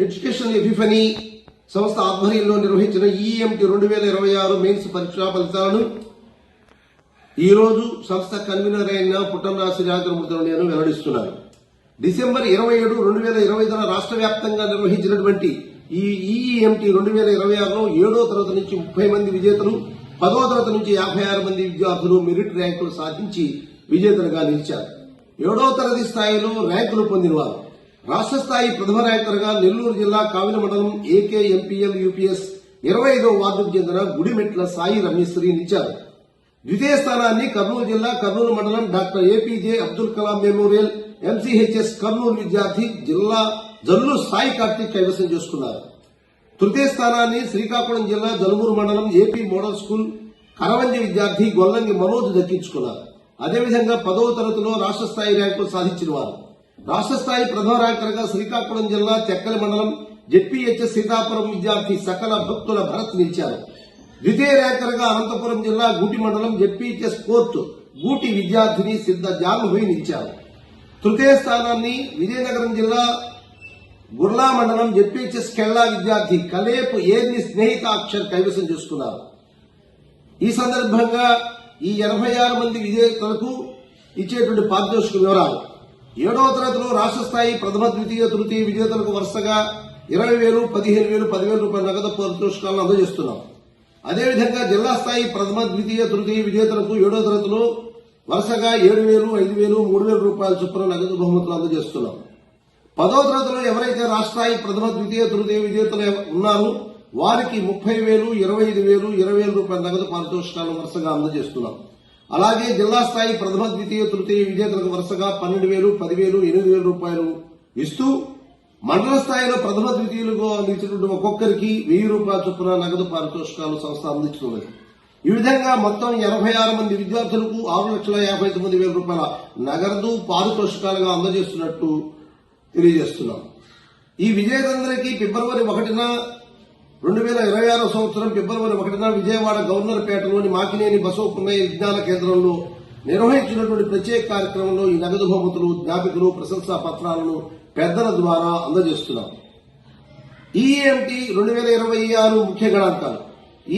Education Epiphany సంస్థ ఆధ్వర్యంలో నిర్వహించిన ఈఎంటీ 2026 మెయిన్స్ పరీక్షా ఫలితాలను ఈ రోజు సంస్థ కన్వీనర్ అయిన పుట్టంరా శ్రీరామూర్తిని నేను వెల్లడిస్తున్నాను. డిసెంబర్ 27, 2025 రాష్ట్ర వ్యాప్తంగా నిర్వహించినటువంటి ఈ ఈఎంటీ 2026లో 7వ తరగతి నుంచి 30 మంది విజేతలు, 10వ తరగతి నుంచి 56 మంది విద్యార్థులు మెరిట్ ర్యాంకులు సాధించి విజేతలుగా నిలిచారు. 7వ తరగతి స్థాయిలో ర్యాంకులు పొందినవారు రాష్ట్ర స్థాయి ప్రథమ ర్యాంకర్గా నెల్లూరు జిల్లా కావిన మండలం ఏకే ఎంపీఎల్ యూపీఎస్ 25వ వార్డుకు చెందిన గుడిమెట్ల సాయి రమేశ్వరి నిలిచారు. ద్వితీయ స్థానాన్ని కర్నూలు జిల్లా కర్నూలు మండలం doctor APJ Abdul Kalam memorial MCHS Kurnool విద్యార్థి జిల్లా జల్లు సాయి కార్తిక్ కైవసం చేసుకున్నారు. తృతీయ స్థానాన్ని శ్రీకాకుళం జిల్లా జలుమూరు మండలం ఏపీ మోడల్ స్కూల్ కరవంజి విద్యార్థి గొల్లంగి మనోజ్ దక్కించుకున్నారు. అదేవిధంగా 10వ తరగతిలో రాష్ట్ర స్థాయి ర్యాంకులు సాధించిన వారు రాష్ట్ర స్థాయి ప్రథమ ర్యాంకర్గా శ్రీకాకుళం జిల్లా చెక్కల మండలం జెడ్పీహెచ్ఎస్ సీతాపురం విద్యార్థి సకల భక్తుల భరత్ నిలిచారు. ద్వితీయ ర్యాంకర్గా అనంతపురం జిల్లా గూటి మండలం జెడ్పీహెచ్ఎస్ కోర్టు గూటి విద్యార్థిని సిద్ధ జాన్హోయ్ నిలిచారు. తృతీయ స్థానాన్ని విజయనగరం జిల్లా గుర్లా మండలం జెడ్పీహెచ్ఎస్ కెల్లా విద్యార్థి కలేపు ఏర్ని స్నేహిత అక్షర్ కైవసం చేసుకున్నారు. ఈ సందర్భంగా ఈ 86 మంది విజేతలకు ఇచ్చేటువంటి పారితోషిక వివరాలు: 7వ తరగతిలో రాష్ట్ర స్థాయి ప్రథమ, ద్వితీయ, తృతీయ విజేతలకు వరుసగా 20,000, 15,000, 10,000 రూపాయల నగదు పారితోషికాలను అందజేస్తున్నాం. అదేవిధంగా జిల్లా స్థాయి ప్రథమ, ద్వితీయ, తృతీయ విజేతలకు 7వ తరగతిలో వరుసగా 7,000, 5,000, 3,000 రూపాయల చొప్పున నగదు బహుమతులు అందజేస్తున్నాం. 10వ తరగతిలో ఎవరైతే రాష్ట్ర స్థాయి ప్రథమ, ద్వితీయ, తృతీయ విజేతలు ఉన్నారో వారికి 30,000, 25,000, 20,000 రూపాయల నగదు పారితోషికాలను వరుసగా అందజేస్తున్నాం. అలాగే జిల్లా స్థాయి ప్రథమ, ద్వితీయ, తృతీయ విజేతలకు వరుసగా 12,000, 10,000, 8,000 రూపాయలు ఇస్తూ మండల స్థాయిలో ప్రథమ, ద్వితీయులుగా నిలిచినటువంటి ఒక్కొక్కరికి 1,000 రూపాయల చొప్పున నగదు పారితోషికాలు సంస్థ అందిస్తున్నది. ఈ విధంగా మొత్తం 86 మంది విద్యార్థులకు 6,59,000 రూపాయల నగదు పారితోషికాలుగా అందజేస్తున్నట్టు తెలియజేస్తున్నాం. ఈ విజేతలందరికీ ఫిబ్రవరి 1న 2026 సంవత్సరం ఫిబ్రవరి 1న విజయవాడ గవర్నర్ పేటలోని మాకినేని బసవపున్నయ్య విజ్ఞాన కేంద్రంలో నిర్వహించినటువంటి ప్రత్యేక కార్యక్రమంలో ఈ నగదు బహుమతులు, జ్ఞాపికలు, ప్రశంసా పత్రాలను పెద్దల ద్వారా అందజేస్తున్నాం. ఈఎంటీ 2026 ముఖ్య గణాంకాలు: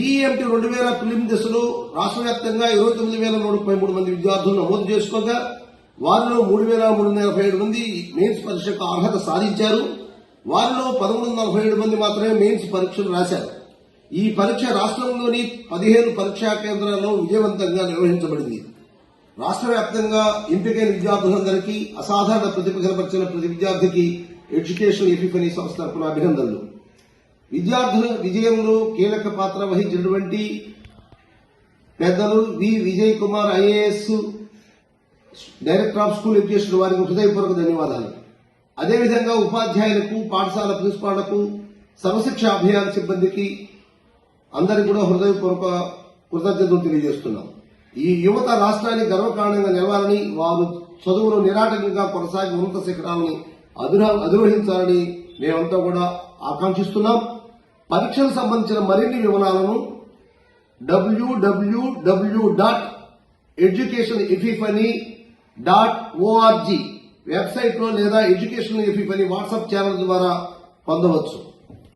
ఈఎంటీ 2000 ప్రిలిమ్ దశలో రాష్ట్ర వ్యాప్తంగా 29,133 మంది విద్యార్థులు నమోదు చేసుకోగా వారిలో 3,347 మంది మెయిన్స్ పరీక్షకు అర్హత సాధించారు. వారిలో 1,147 మంది మాత్రమే మెయిన్స్ పరీక్షలు రాశారు. ఈ పరీక్ష రాష్ట్రంలోని 15 పరీక్షా కేంద్రాల్లో విజయవంతంగా నిర్వహించబడింది. రాష్ట్ర వ్యాప్తంగా ఎంపికైన విద్యార్థులందరికీ, అసాధారణ ప్రతిభ కనబరిచిన ప్రతి విద్యార్థికి ఎడ్యుకేషన్ ఎపిఫనీ సంస్థ తరఫున అభినందనలు. విద్యార్థుల విజయంలో కీలక పాత్ర వహించినటువంటి పెద్దలు V Vijay Kumar IAS, director of school education వారికి హృదయపూర్వక ధన్యవాదాలు. అదేవిధంగా ఉపాధ్యాయులకు, పాఠశాల ప్రిన్సిపాళ్లకు, సమశిక్ష అభియాన్ సిబ్బందికి అందరికీ కూడా హృదయపూర్వక కృతజ్ఞతలు తెలియజేస్తున్నాం. ఈ యువత రాష్ట్రానికి గర్వకారణంగా నిలవాలని, వారు చదువులో నిరాటంకంగా కొనసాగి ఉన్నత శిఖరాలని అధిరోహించాలని మేమంతా కూడా ఆకాంక్షిస్తున్నాం. పరీక్షలకు సంబంధించిన మరిన్ని వివరాలను www.educationepiphany.org వెబ్సైట్లో లేదా ఎడ్యుకేషన్ ఎపిఫనీ వాట్సాప్ ఛానల్ ద్వారా పొందవచ్చు.